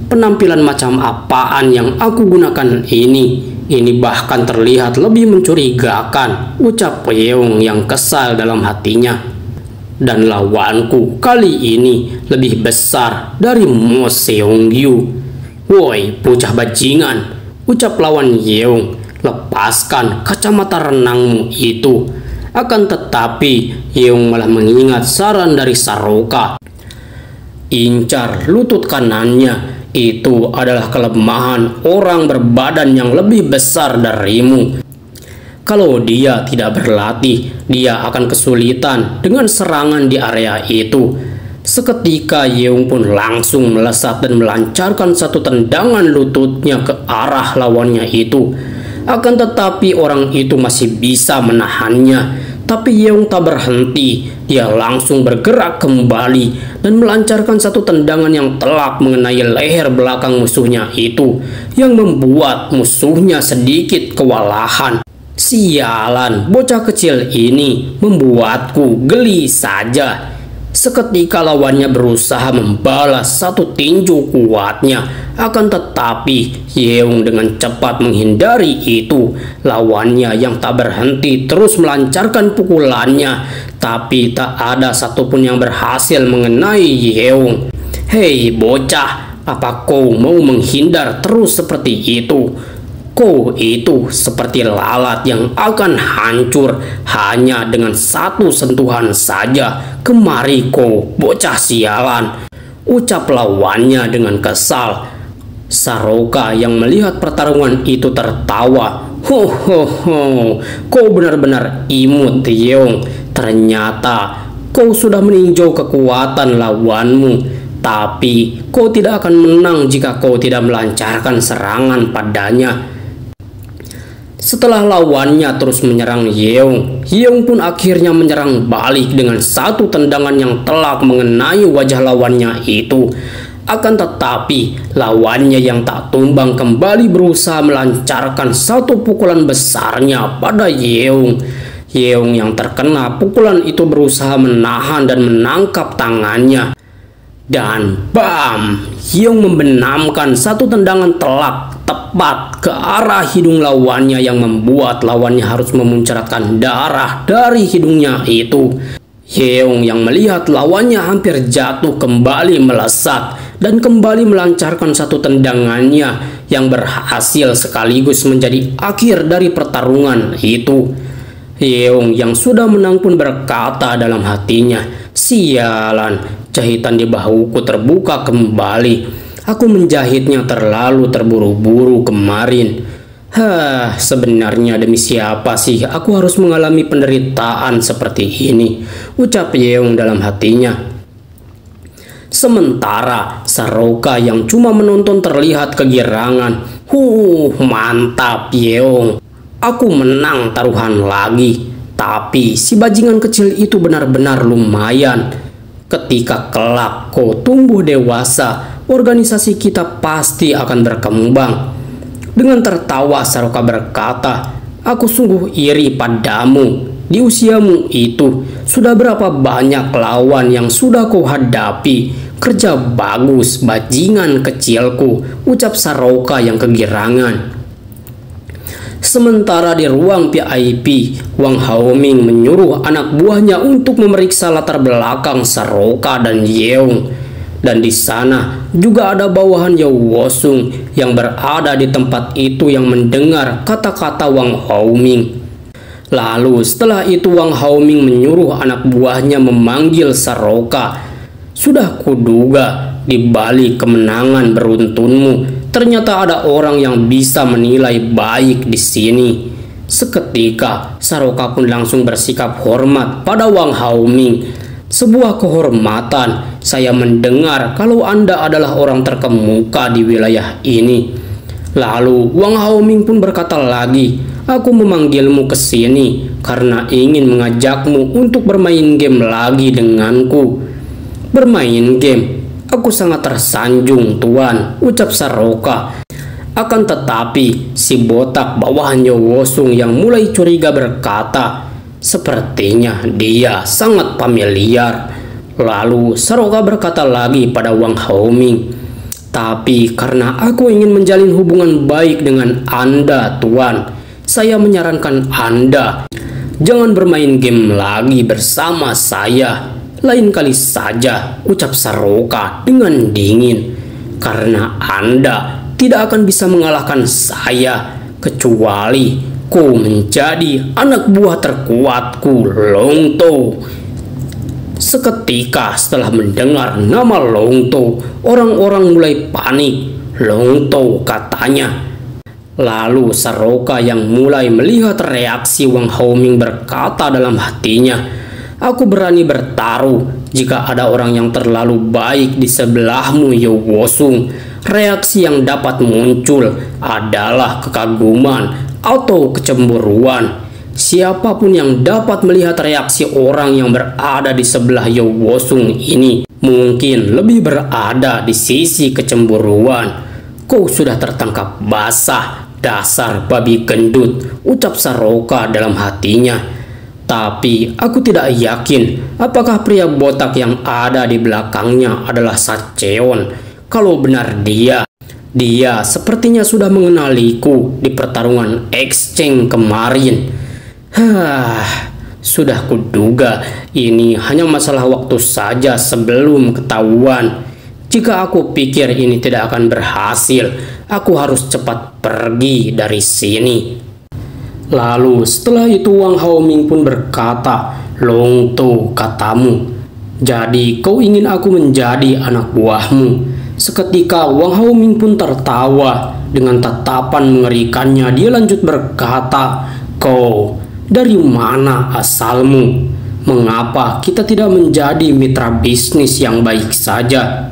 Penampilan macam apaan yang aku gunakan ini? Ini bahkan terlihat lebih mencurigakan," ucap Yeong yang kesal dalam hatinya. "Dan lawanku kali ini lebih besar dari Mo Seong-gyu." "Woi, bocah bajingan," ucap lawan Yeong, "lepaskan kacamata renangmu itu." Akan tetapi Yeong malah mengingat saran dari Saroka. "Incar lutut kanannya. Itu adalah kelemahan orang berbadan yang lebih besar darimu. Kalau dia tidak berlatih, dia akan kesulitan dengan serangan di area itu." Seketika Yeong pun langsung melesat dan melancarkan satu tendangan lututnya ke arah lawannya itu. Akan tetapi orang itu masih bisa menahannya. Tapi Yeong tak berhenti. Dia langsung bergerak kembali dan melancarkan satu tendangan yang telak mengenai leher belakang musuhnya itu, yang membuat musuhnya sedikit kewalahan. "Sialan, bocah kecil ini membuatku geli saja." Seketika lawannya berusaha membalas satu tinju kuatnya. Akan tetapi Yeong dengan cepat menghindari itu. Lawannya yang tak berhenti terus melancarkan pukulannya, tapi tak ada satupun yang berhasil mengenai Yeong. "Hei bocah, apa kau mau menghindar terus seperti itu? Kau itu seperti lalat yang akan hancur hanya dengan satu sentuhan saja. Kemari kau, bocah sialan," ucap lawannya dengan kesal. Saroka yang melihat pertarungan itu tertawa. "Ho ho ho, kau benar-benar imut Yeong. Ternyata kau sudah meninjau kekuatan lawanmu. Tapi kau tidak akan menang jika kau tidak melancarkan serangan padanya." Setelah lawannya terus menyerang Yeong, Yeong pun akhirnya menyerang balik dengan satu tendangan yang telak mengenai wajah lawannya itu. Akan tetapi lawannya yang tak tumbang kembali berusaha melancarkan satu pukulan besarnya pada Yeong. Yeong yang terkena pukulan itu berusaha menahan dan menangkap tangannya. Dan bam! Yeong membenamkan satu tendangan telak tepat tepat ke arah hidung lawannya yang membuat lawannya harus memuncratkan darah dari hidungnya itu. Yeong yang melihat lawannya hampir jatuh kembali melesat dan kembali melancarkan satu tendangannya yang berhasil sekaligus menjadi akhir dari pertarungan itu. Yeong yang sudah menang pun berkata dalam hatinya, "Sialan, jahitan di bahuku terbuka kembali. Aku menjahitnya terlalu terburu-buru kemarin. Sebenarnya demi siapa sih aku harus mengalami penderitaan seperti ini?" ucap Yeong dalam hatinya. Sementara Saroka yang cuma menonton terlihat kegirangan. Mantap Yeong. Aku menang taruhan lagi. Tapi si bajingan kecil itu benar-benar lumayan. Ketika kelak kau tumbuh dewasa, organisasi kita pasti akan berkembang. Dengan tertawa Saroka berkata, "Aku sungguh iri padamu. Di usiamu itu, sudah berapa banyak lawan yang sudah kau hadapi. Kerja bagus, bajingan kecilku," ucap Saroka yang kegirangan. Sementara di ruang VIP, Wang Haoming menyuruh anak buahnya untuk memeriksa latar belakang Saroka dan Yeong. Dan di sana juga ada bawahan Yeo Wosung yang berada di tempat itu yang mendengar kata-kata Wang Haoming. Lalu setelah itu Wang Haoming menyuruh anak buahnya memanggil Saroka. "Sudah kuduga di balik kemenangan beruntunmu, ternyata ada orang yang bisa menilai baik di sini." Seketika Saroka pun langsung bersikap hormat pada Wang Haoming. "Sebuah kehormatan, saya mendengar kalau Anda adalah orang terkemuka di wilayah ini." Lalu Wang Haoming pun berkata lagi, "Aku memanggilmu ke sini karena ingin mengajakmu untuk bermain game lagi denganku." "Bermain game? Aku sangat tersanjung Tuan," ucap Saroka. Akan tetapi si botak bawahan Yeo Wosung yang mulai curiga berkata, "Sepertinya dia sangat familiar." Lalu Saroka berkata lagi pada Wang Haoming, "Tapi karena aku ingin menjalin hubungan baik dengan Anda Tuan, saya menyarankan Anda jangan bermain game lagi bersama saya. Lain kali saja," ucap Saroka dengan dingin, "karena Anda tidak akan bisa mengalahkan saya kecuali kau menjadi anak buah terkuatku, Long To." Seketika setelah mendengar nama Long To, orang-orang mulai panik. "Long To," katanya. Lalu Saroka yang mulai melihat reaksi Wang Haoming berkata dalam hatinya, "Aku berani bertaruh jika ada orang yang terlalu baik di sebelahmu Yeo Wosung. Reaksi yang dapat muncul adalah kekaguman atau kecemburuan. Siapapun yang dapat melihat reaksi orang yang berada di sebelah Yeo Wosung ini mungkin lebih berada di sisi kecemburuan." "Kau sudah tertangkap basah, dasar babi gendut," ucap Saroka dalam hatinya. "Tapi aku tidak yakin apakah pria botak yang ada di belakangnya adalah Sacheon. Kalau benar dia sepertinya sudah mengenaliku di pertarungan exchange kemarin. Sudah kuduga ini hanya masalah waktu saja sebelum ketahuan. Jika aku pikir ini tidak akan berhasil, aku harus cepat pergi dari sini." Lalu setelah itu Wang Haoming pun berkata, "Long To, katamu, jadi kau ingin aku menjadi anak buahmu?" Seketika Wang Haoming pun tertawa. Dengan tatapan mengerikannya dia lanjut berkata, "Kau dari mana asalmu? Mengapa kita tidak menjadi mitra bisnis yang baik saja?"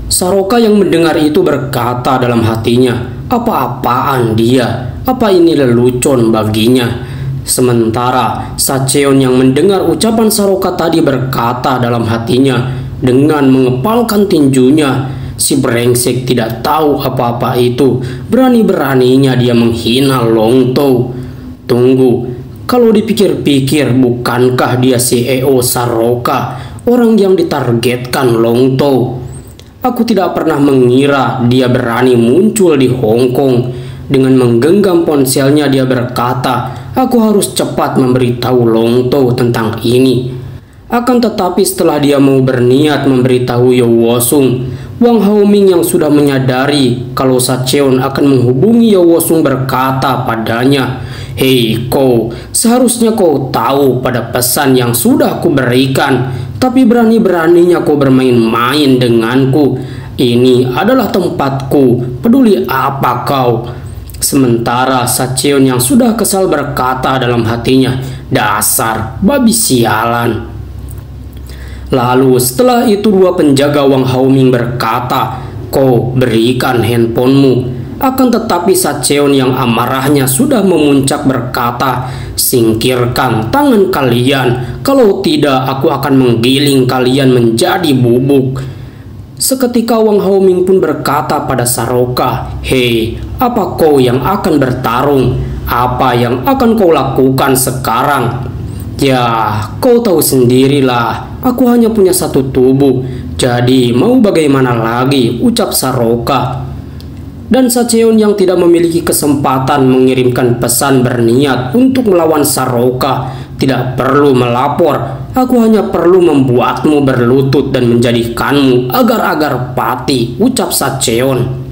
Saroka yang mendengar itu berkata dalam hatinya, "Apa-apaan dia? Apa ini lelucon baginya?" Sementara Sacheon yang mendengar ucapan Saroka tadi berkata dalam hatinya dengan mengepalkan tinjunya, "Si brengsek tidak tahu apa-apa itu. Berani-beraninya dia menghina Long To. Tunggu, kalau dipikir-pikir bukankah dia CEO Saroka, orang yang ditargetkan Long To? Aku tidak pernah mengira dia berani muncul di Hong Kong. Dengan menggenggam ponselnya dia berkata, aku harus cepat memberitahu Long To tentang ini. Akan tetapi setelah dia mau berniat memberitahu Yo Wosung, Wang Haoming yang sudah menyadari kalau Sacheon akan menghubungi Yo Wosung berkata padanya, hei kau, seharusnya kau tahu pada pesan yang sudah aku berikan, tapi berani-beraninya kau bermain-main denganku. Ini adalah tempatku, peduli apa kau? Sementara Sacheon yang sudah kesal berkata dalam hatinya, dasar babi sialan. Lalu setelah itu dua penjaga Wang Haoming berkata, kau berikan handphonemu. Akan tetapi Sacheon yang amarahnya sudah memuncak berkata, singkirkan tangan kalian, kalau tidak aku akan menggiling kalian menjadi bubuk. Seketika Wang Haoming pun berkata pada Saroka, hei, apa kau yang akan bertarung? Apa yang akan kau lakukan sekarang? Ya, kau tahu sendirilah, aku hanya punya satu tubuh, jadi mau bagaimana lagi, ucap Saroka. Dan Sacheon yang tidak memiliki kesempatan mengirimkan pesan berniat untuk melawan Saroka, tidak perlu melapor, aku hanya perlu membuatmu berlutut dan menjadikanmu agar-agar pati, ucap Sacheon.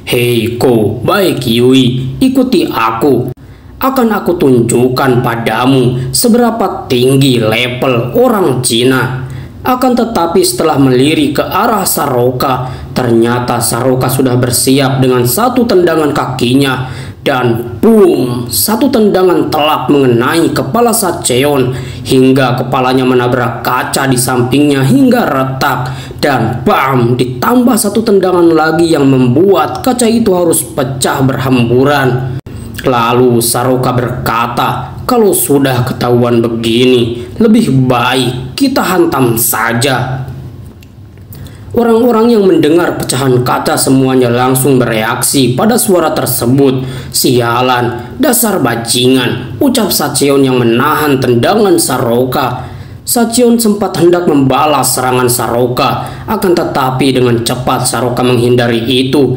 Hei kau, baik Yui, ikuti aku. Akan aku tunjukkan padamu seberapa tinggi level orang Cina. Akan tetapi setelah melirik ke arah Saroka, ternyata Saroka sudah bersiap dengan satu tendangan kakinya. Dan boom, satu tendangan telak mengenai kepala Sacheon hingga kepalanya menabrak kaca di sampingnya hingga retak. Dan bam, ditambah satu tendangan lagi yang membuat kaca itu harus pecah berhamburan. Lalu Saroka berkata, kalau sudah ketahuan begini, lebih baik kita hantam saja. Orang-orang yang mendengar pecahan kaca semuanya langsung bereaksi pada suara tersebut. Sialan, dasar bajingan, ucap Sacheon yang menahan tendangan Saroka. Sacheon sempat hendak membalas serangan Saroka, akan tetapi dengan cepat Saroka menghindari itu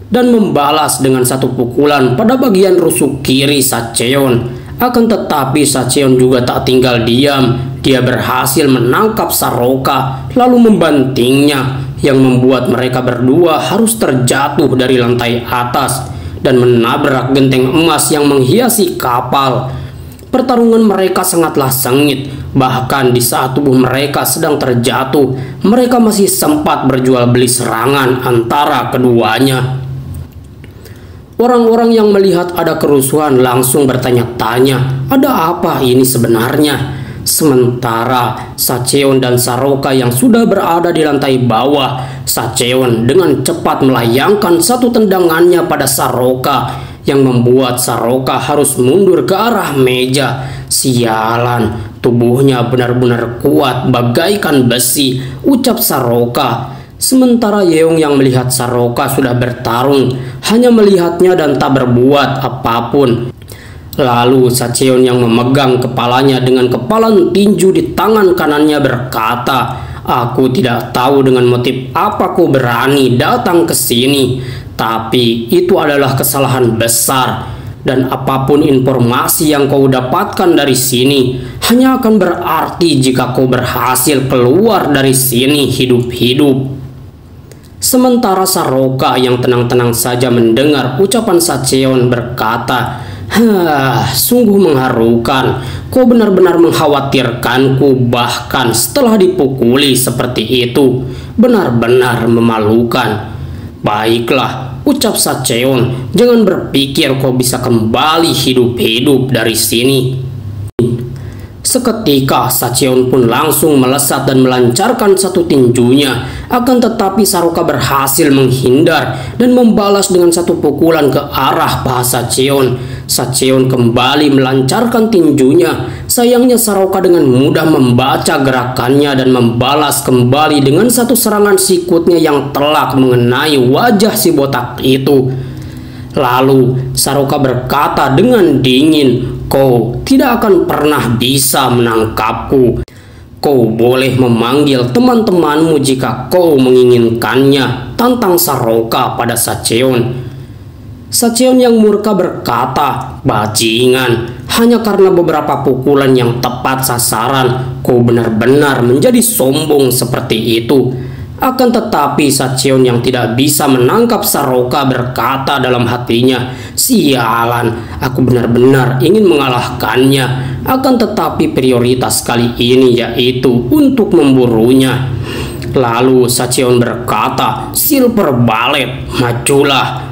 dan membalas dengan satu pukulan pada bagian rusuk kiri Sacheon. Akan tetapi Sacheon juga tak tinggal diam. Dia berhasil menangkap Saroka lalu membantingnya, yang membuat mereka berdua harus terjatuh dari lantai atas dan menabrak genteng emas yang menghiasi kapal. Pertarungan mereka sangatlah sengit. Bahkan di saat tubuh mereka sedang terjatuh, mereka masih sempat berjual beli serangan antara keduanya. Orang-orang yang melihat ada kerusuhan langsung bertanya-tanya, ada apa ini sebenarnya? Sementara Sacheon dan Saroka yang sudah berada di lantai bawah, Sacheon dengan cepat melayangkan satu tendangannya pada Saroka yang membuat Saroka harus mundur ke arah meja. Sialan, tubuhnya benar-benar kuat bagaikan besi, ucap Saroka. Sementara Yeong yang melihat Saroka sudah bertarung, hanya melihatnya dan tak berbuat apapun. Lalu Sacheon yang memegang kepalanya dengan kepalan tinju di tangan kanannya berkata, aku tidak tahu dengan motif apa kau berani datang ke sini, tapi itu adalah kesalahan besar. Dan apapun informasi yang kau dapatkan dari sini hanya akan berarti jika kau berhasil keluar dari sini hidup-hidup. Sementara Saroka yang tenang-tenang saja mendengar ucapan Sacheon berkata, sungguh mengharukan. Kau benar-benar mengkhawatirkanku bahkan setelah dipukuli seperti itu. Benar-benar memalukan. Baiklah, ucap Sacheon, jangan berpikir kau bisa kembali hidup-hidup dari sini. Seketika Sacheon pun langsung melesat dan melancarkan satu tinjunya. Akan tetapi Saroka berhasil menghindar dan membalas dengan satu pukulan ke arah paha Sacheon. Sacheon kembali melancarkan tinjunya. Sayangnya Saroka dengan mudah membaca gerakannya dan membalas kembali dengan satu serangan sikutnya yang telak mengenai wajah si botak itu. Lalu Saroka berkata dengan dingin, kau tidak akan pernah bisa menangkapku. kau boleh memanggil teman-temanmu jika kau menginginkannya, tantang Saroka pada Sacheon. Sacheon yang murka berkata, bajingan, hanya karena beberapa pukulan yang tepat sasaran, kau benar-benar menjadi sombong seperti itu. Akan tetapi Sacheon yang tidak bisa menangkap Saroka berkata dalam hatinya, sialan, aku benar-benar ingin mengalahkannya. Akan tetapi prioritas kali ini yaitu untuk memburunya. Lalu Sacheon berkata, Silver Bullet, majulah.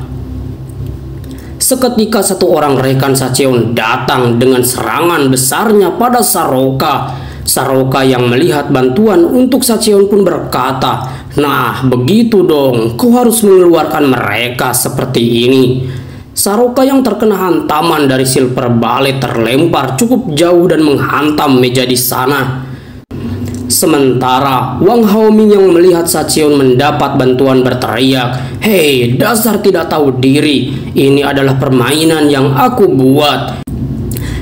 Seketika satu orang rekan Sacheon datang dengan serangan besarnya pada Saroka. Saroka yang melihat bantuan untuk Sacheon pun berkata, nah begitu dong, kau harus mengeluarkan mereka seperti ini. Saroka yang terkena hantaman dari Silver Bullet terlempar cukup jauh dan menghantam meja di sana. Sementara Wang Haoming yang melihat Sacheon mendapat bantuan berteriak, hei dasar tidak tahu diri, ini adalah permainan yang aku buat.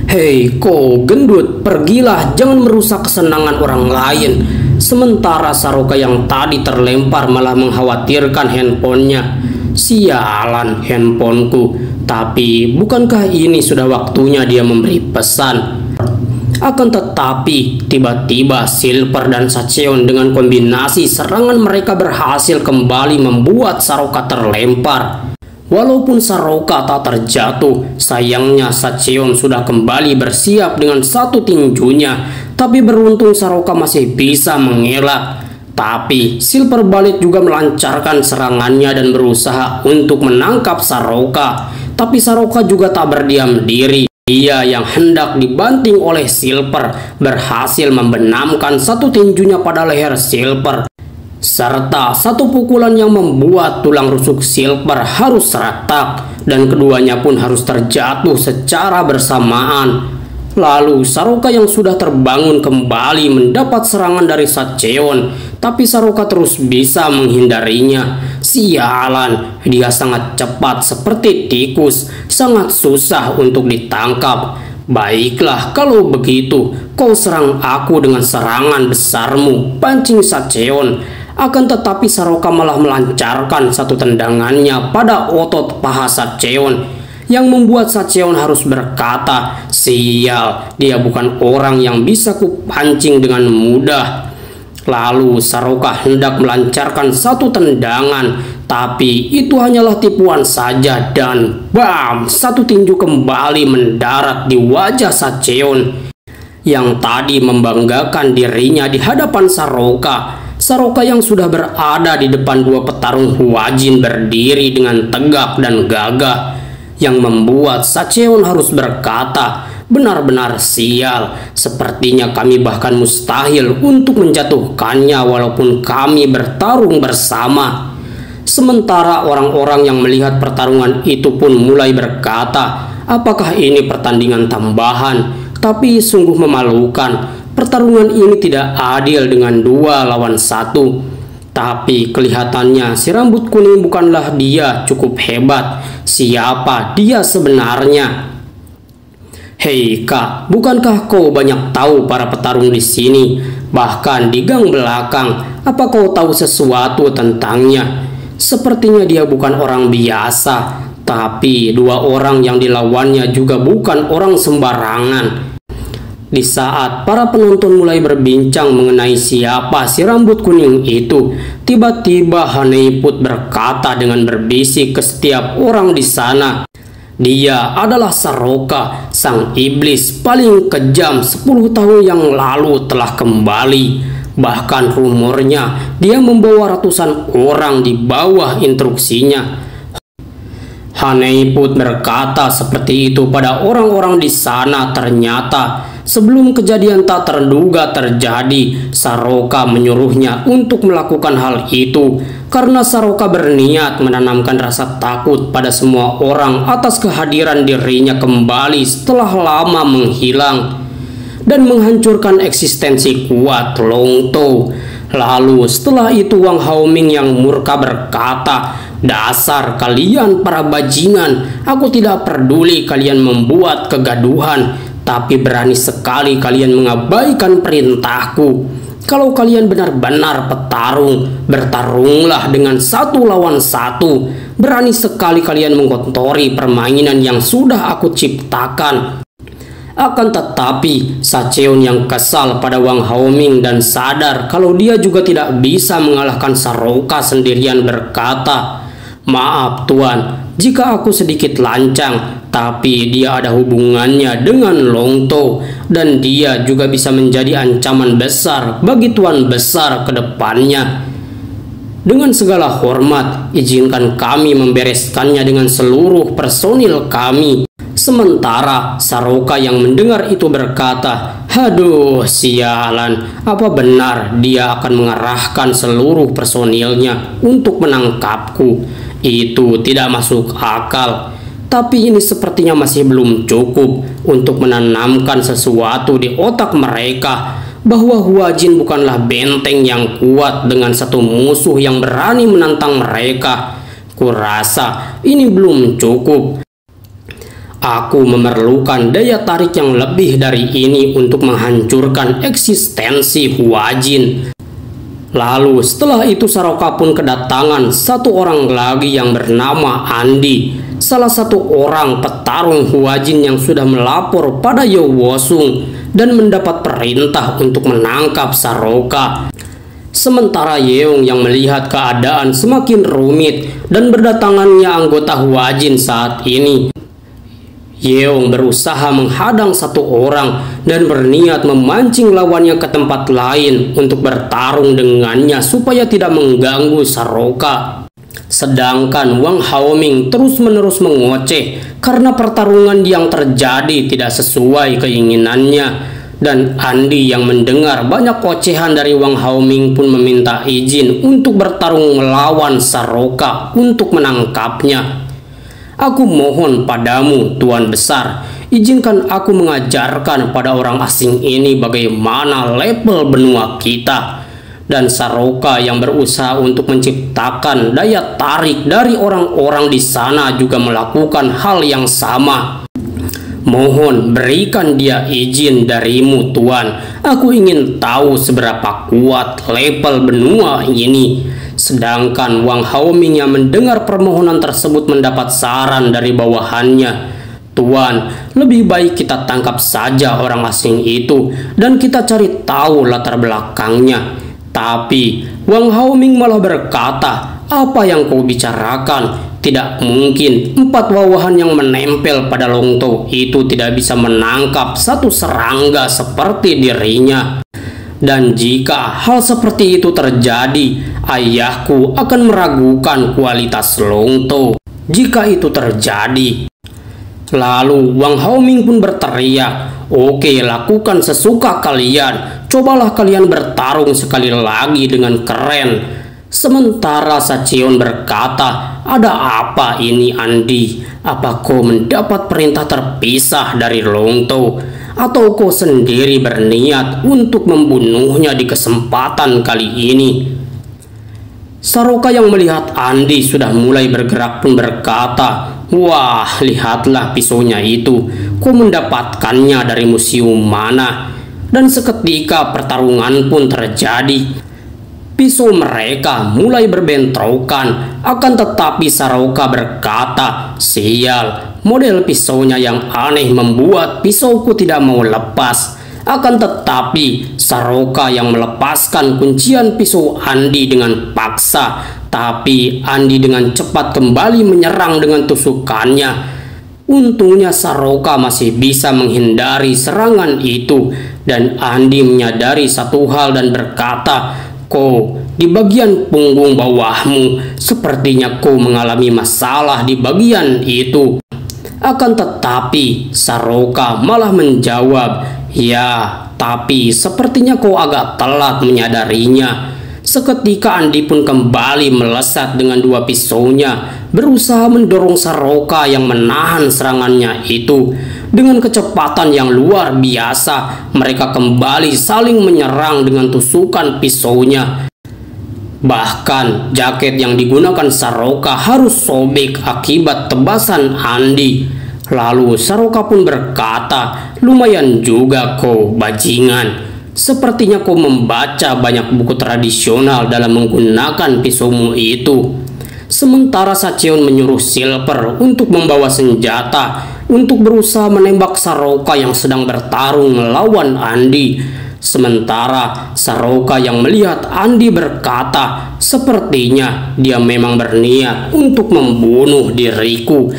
Hei kau gendut, pergilah, jangan merusak kesenangan orang lain. Sementara Saroka yang tadi terlempar malah mengkhawatirkan handphonenya. Sialan handphoneku, tapi bukankah ini sudah waktunya dia memberi pesan? Akan tetapi tiba-tiba Silver dan Sacheon dengan kombinasi serangan mereka berhasil kembali membuat Saroka terlempar. Walaupun Saroka tak terjatuh, sayangnya Sacheon sudah kembali bersiap dengan satu tinjunya. Tapi beruntung Saroka masih bisa mengelak. Tapi Silver Bullet juga melancarkan serangannya dan berusaha untuk menangkap Saroka. Tapi Saroka juga tak berdiam diri. Dia yang hendak dibanting oleh Silver berhasil membenamkan satu tinjunya pada leher Silver, serta satu pukulan yang membuat tulang rusuk Silver harus retak dan keduanya pun harus terjatuh secara bersamaan. Lalu Saroka yang sudah terbangun kembali mendapat serangan dari Sacheon, tapi Saroka terus bisa menghindarinya. Sialan, dia sangat cepat seperti tikus, sangat susah untuk ditangkap. Baiklah, kalau begitu, kau serang aku dengan serangan besarmu, pancing Sacheon. Akan tetapi Saroka malah melancarkan satu tendangannya pada otot paha Sacheon, yang membuat Sacheon harus berkata, sial, dia bukan orang yang bisa kupancing dengan mudah. Lalu Saroka hendak melancarkan satu tendangan, tapi itu hanyalah tipuan saja dan bam, satu tinju kembali mendarat di wajah Sacheon yang tadi membanggakan dirinya di hadapan Saroka. Saroka yang sudah berada di depan dua petarung Huajin berdiri dengan tegak dan gagah, yang membuat Sacheon harus berkata, benar-benar sial, sepertinya kami bahkan mustahil untuk menjatuhkannya walaupun kami bertarung bersama. Sementara orang-orang yang melihat pertarungan itu pun mulai berkata, apakah ini pertandingan tambahan? Tapi sungguh memalukan, pertarungan ini tidak adil dengan 2 lawan 1. Tapi kelihatannya si rambut kuning bukanlah dia cukup hebat. Siapa dia sebenarnya? Hei kak, bukankah kau banyak tahu para petarung di sini? Bahkan di gang belakang, apa kau tahu sesuatu tentangnya? Sepertinya dia bukan orang biasa, tapi 2 orang yang dilawannya juga bukan orang sembarangan. Di saat para penonton mulai berbincang mengenai siapa si rambut kuning itu, tiba-tiba Haneiput berkata dengan berbisik ke setiap orang di sana, dia adalah Saroka, sang iblis paling kejam 10 tahun yang lalu telah kembali. Bahkan rumornya dia membawa ratusan orang di bawah instruksinya. Haneiput berkata seperti itu pada orang-orang di sana. Ternyata sebelum kejadian tak terduga terjadi, Saroka menyuruhnya untuk melakukan hal itu karena Saroka berniat menanamkan rasa takut pada semua orang atas kehadiran dirinya kembali setelah lama menghilang dan menghancurkan eksistensi kuat Longtou. Lalu setelah itu Wang Haoming yang murka berkata, dasar kalian para bajingan, aku tidak peduli kalian membuat kegaduhan, tapi berani sekali kalian mengabaikan perintahku. Kalau kalian benar-benar petarung, bertarunglah dengan 1 lawan 1. Berani sekali kalian mengotori permainan yang sudah aku ciptakan. Akan tetapi, Sacheon yang kesal pada Wang Haoming dan sadar kalau dia juga tidak bisa mengalahkan Saroka sendirian berkata, "Maaf Tuan, jika aku sedikit lancang, tapi dia ada hubungannya dengan Longtou dan dia juga bisa menjadi ancaman besar bagi Tuan Besar ke depannya. Dengan segala hormat, izinkan kami membereskannya dengan seluruh personil kami." Sementara Saroka yang mendengar itu berkata, "Aduh, sialan, apa benar dia akan mengerahkan seluruh personilnya untuk menangkapku? Itu tidak masuk akal. Tapi ini sepertinya masih belum cukup untuk menanamkan sesuatu di otak mereka bahwa Huajin bukanlah benteng yang kuat dengan satu musuh yang berani menantang mereka. Kurasa ini belum cukup. Aku memerlukan daya tarik yang lebih dari ini untuk menghancurkan eksistensi Huajin." Lalu setelah itu Saroka pun kedatangan satu orang lagi yang bernama Andi, salah satu orang petarung Huajin yang sudah melapor pada Yo Wosung dan mendapat perintah untuk menangkap Saroka. Sementara Yeong yang melihat keadaan semakin rumit dan berdatangannya anggota Huajin saat ini, Yeong berusaha menghadang satu orang dan berniat memancing lawannya ke tempat lain untuk bertarung dengannya supaya tidak mengganggu Saroka. Sedangkan Wang Haoming terus-menerus mengoceh karena pertarungan yang terjadi tidak sesuai keinginannya. Dan Andi yang mendengar banyak ocehan dari Wang Haoming pun meminta izin untuk bertarung melawan Saroka untuk menangkapnya. "Aku mohon padamu, Tuan Besar, izinkan aku mengajarkan pada orang asing ini bagaimana level benua kita." Dan Saroka yang berusaha untuk menciptakan daya tarik dari orang-orang di sana juga melakukan hal yang sama. "Mohon berikan dia izin darimu, Tuan. Aku ingin tahu seberapa kuat level benua ini." Sedangkan Wang Haoming yang mendengar permohonan tersebut mendapat saran dari bawahannya, "Tuan, lebih baik kita tangkap saja orang asing itu dan kita cari tahu latar belakangnya." Tapi Wang Haoming malah berkata, "Apa yang kau bicarakan? Tidak mungkin 4 bawahan yang menempel pada Longtou itu tidak bisa menangkap satu serangga seperti dirinya. Dan jika hal seperti itu terjadi, ayahku akan meragukan kualitas Longtou jika itu terjadi." Lalu Wang Haoming pun berteriak, "Oke, lakukan sesuka kalian. Cobalah kalian bertarung sekali lagi dengan keren." Sementara Sacheon berkata, "Ada apa ini, Andi? Apa kau mendapat perintah terpisah dari Longtou? Atau kau sendiri berniat untuk membunuhnya di kesempatan kali ini?" Saroka yang melihat Andi sudah mulai bergerak pun berkata, "Wah, lihatlah pisaunya itu. Kau mendapatkannya dari museum mana?" Dan seketika pertarungan pun terjadi. Pisau mereka mulai berbentrokan, akan tetapi Saroka berkata, "Sial, model pisaunya yang aneh membuat pisauku tidak mau lepas." Akan tetapi Saroka yang melepaskan kuncian pisau Andi dengan paksa, tapi Andi dengan cepat kembali menyerang dengan tusukannya. Untungnya Saroka masih bisa menghindari serangan itu, dan Andi menyadari satu hal dan berkata, "Kau di bagian punggung bawahmu, sepertinya kau mengalami masalah di bagian itu." Akan tetapi Saroka malah menjawab, "Ya, tapi sepertinya kau agak telat menyadarinya." Seketika Andi pun kembali melesat dengan 2 pisaunya, berusaha mendorong Saroka yang menahan serangannya itu. Dengan kecepatan yang luar biasa, mereka kembali saling menyerang dengan tusukan pisaunya. Bahkan jaket yang digunakan Saroka harus sobek akibat tebasan Andi. Lalu Saroka pun berkata, "Lumayan juga kau, bajingan. Sepertinya kau membaca banyak buku tradisional dalam menggunakan pisaumu itu. Sementara Sacheon menyuruh Silver untuk membawa senjata untuk berusaha menembak Saroka yang sedang bertarung melawan Andi. Sementara Saroka yang melihat Andi berkata, sepertinya dia memang berniat untuk membunuh diriku.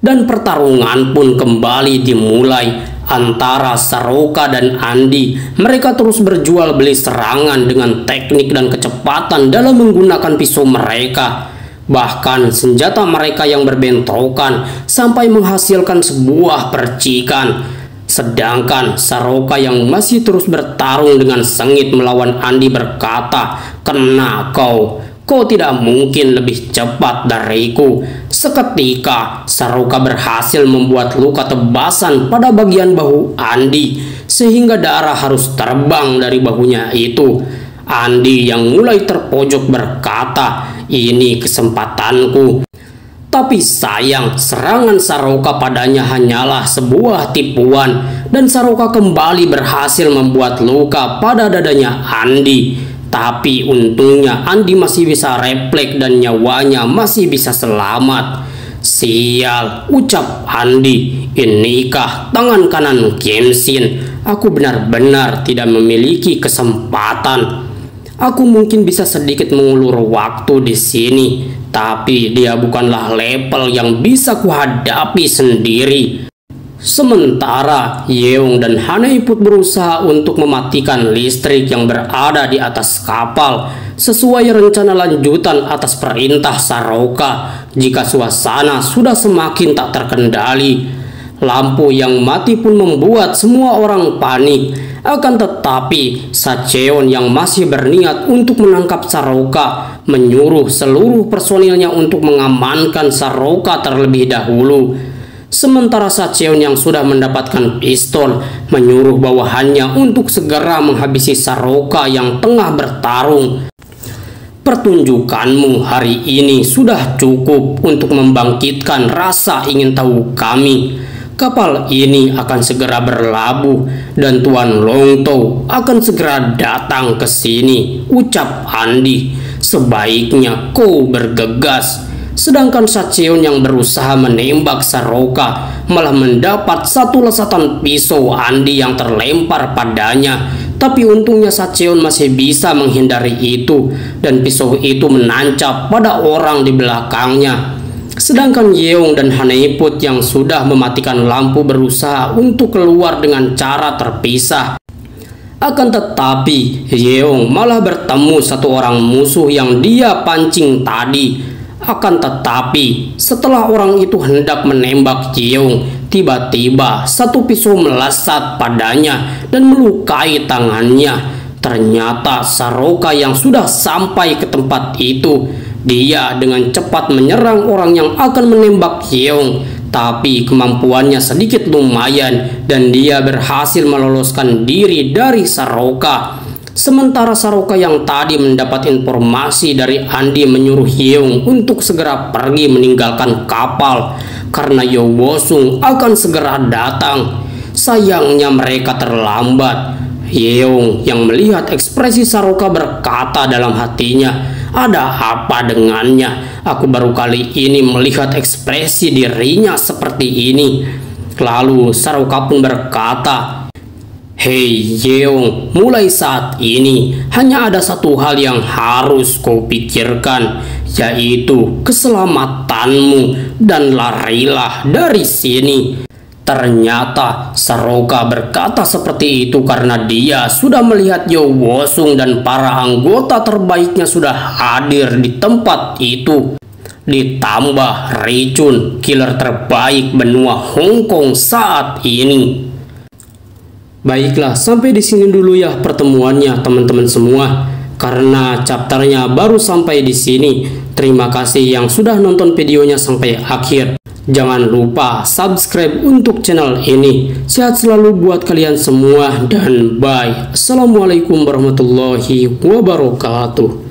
Dan pertarungan pun kembali dimulai antara Saroka dan Andi. Mereka terus berjual beli serangan dengan teknik dan kecepatan dalam menggunakan pisau mereka. Bahkan senjata mereka yang berbentrokan sampai menghasilkan sebuah percikan. Sedangkan Saroka yang masih terus bertarung dengan sengit melawan Andi berkata, "Kena kau tidak mungkin lebih cepat dariku." Seketika Saroka berhasil membuat luka tebasan pada bagian bahu Andi sehingga darah harus terbang dari bahunya itu. Andi yang mulai terpojok berkata, "Ini kesempatanku." Tapi sayang, serangan Saroka padanya hanyalah sebuah tipuan dan Saroka kembali berhasil membuat luka pada dadanya Andi. Tapi untungnya Andi masih bisa refleks dan nyawanya masih bisa selamat. "Sial," ucap Andi, "inikah tangan kanan Kenshin? Aku benar-benar tidak memiliki kesempatan. Aku mungkin bisa sedikit mengulur waktu di sini, tapi dia bukanlah level yang bisa kuhadapi sendiri." Sementara Yeong dan Haneput berusaha untuk mematikan listrik yang berada di atas kapal sesuai rencana lanjutan atas perintah Saroka jika suasana sudah semakin tak terkendali. Lampu yang mati pun membuat semua orang panik. Akan tetapi Sacheon yang masih berniat untuk menangkap Saroka menyuruh seluruh personilnya untuk mengamankan Saroka terlebih dahulu. Sementara Sacheon yang sudah mendapatkan pistol menyuruh bawahannya untuk segera menghabisi Saroka yang tengah bertarung. "Pertunjukanmu hari ini sudah cukup untuk membangkitkan rasa ingin tahu kami. Kapal ini akan segera berlabuh dan Tuan Longtou akan segera datang ke sini," ucap Andi. "Sebaiknya kau bergegas." Sedangkan Sacheon yang berusaha menembak Saroka malah mendapat satu lesatan pisau Andi yang terlempar padanya. Tapi untungnya Sacheon masih bisa menghindari itu dan pisau itu menancap pada orang di belakangnya. Sedangkan Yeong dan Haneput yang sudah mematikan lampu berusaha untuk keluar dengan cara terpisah. Akan tetapi Yeong malah bertemu satu orang musuh yang dia pancing tadi. Akan tetapi setelah orang itu hendak menembak Yeong, tiba-tiba satu pisau melesat padanya dan melukai tangannya. Ternyata Saroka yang sudah sampai ke tempat itu. Dia dengan cepat menyerang orang yang akan menembak Yeong, tapi kemampuannya sedikit lumayan dan dia berhasil meloloskan diri dari Saroka. Sementara Saroka yang tadi mendapat informasi dari Andi menyuruh Yeong untuk segera pergi meninggalkan kapal karena Yowosung akan segera datang. Sayangnya mereka terlambat. Yeong yang melihat ekspresi Saroka berkata dalam hatinya, "Ada apa dengannya? Aku baru kali ini melihat ekspresi dirinya seperti ini." Lalu Saroka pun berkata, "Hei Yeong, mulai saat ini hanya ada satu hal yang harus kau pikirkan, yaitu keselamatanmu dan larilah dari sini." Ternyata Saroka berkata seperti itu karena dia sudah melihat Yowosung dan para anggota terbaiknya sudah hadir di tempat itu. Ditambah Richun, killer terbaik benua Hong Kong saat ini. Baiklah, sampai di sini dulu ya pertemuannya teman-teman semua. Karena chapternya baru sampai di sini. Terima kasih yang sudah nonton videonya sampai akhir. Jangan lupa subscribe untuk channel ini. Sehat selalu buat kalian semua dan bye. Assalamualaikum warahmatullahi wabarakatuh.